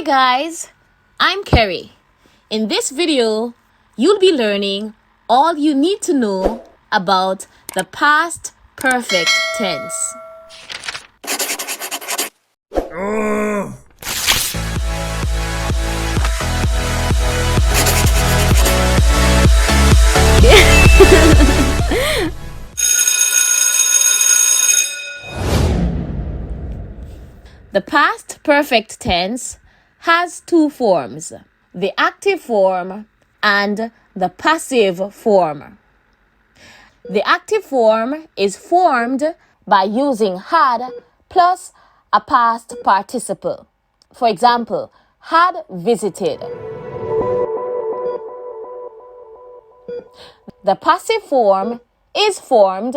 Hey guys, I'm Kerry. In this video, you'll be learning all you need to know about the past perfect tense. The past perfect tense has two forms, the active form and the passive form. The active form is formed by using had plus a past participle. For example, had visited. The passive form is formed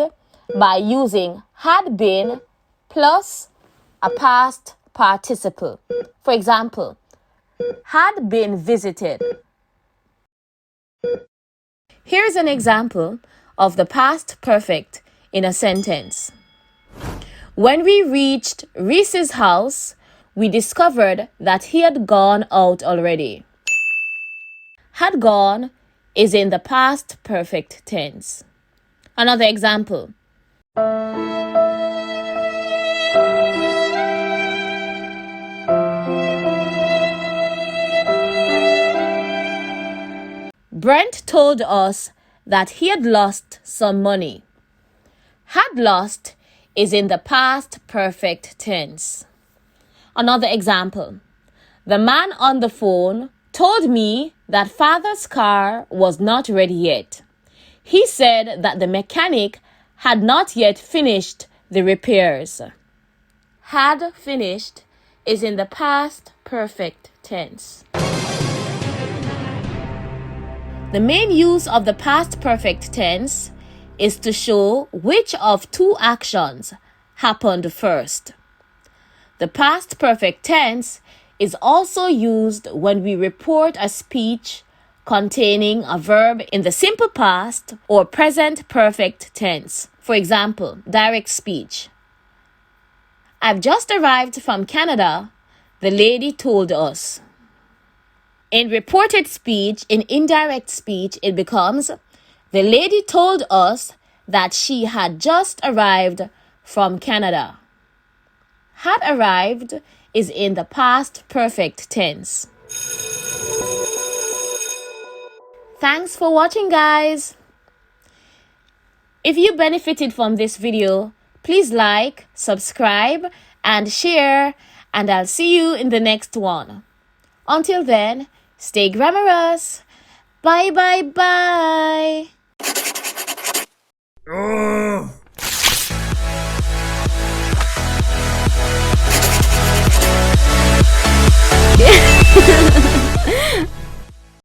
by using had been plus a past participle. For example, had been visited. Here's an example of the past perfect in a sentence. When we reached Reese's house, we discovered that he had gone out already. Had gone is in the past perfect tense. Another example. Brent told us that he had lost some money. Had lost is in the past perfect tense. Another example. The man on the phone told me that father's car was not ready yet. He said that the mechanic had not yet finished the repairs. Had finished is in the past perfect tense. The main use of the past perfect tense is to show which of two actions happened first. The past perfect tense is also used when we report a speech containing a verb in the simple past or present perfect tense. For example, direct speech. I've just arrived from Canada, the lady told us. In reported speech, in indirect speech, it becomes, the lady told us that she had just arrived from Canada. Had arrived is in the past perfect tense. Thanks for watching, guys. If you benefited from this video, please like, subscribe, and share, and I'll see you in the next one. Until then, stay grammarous. Bye, bye, bye.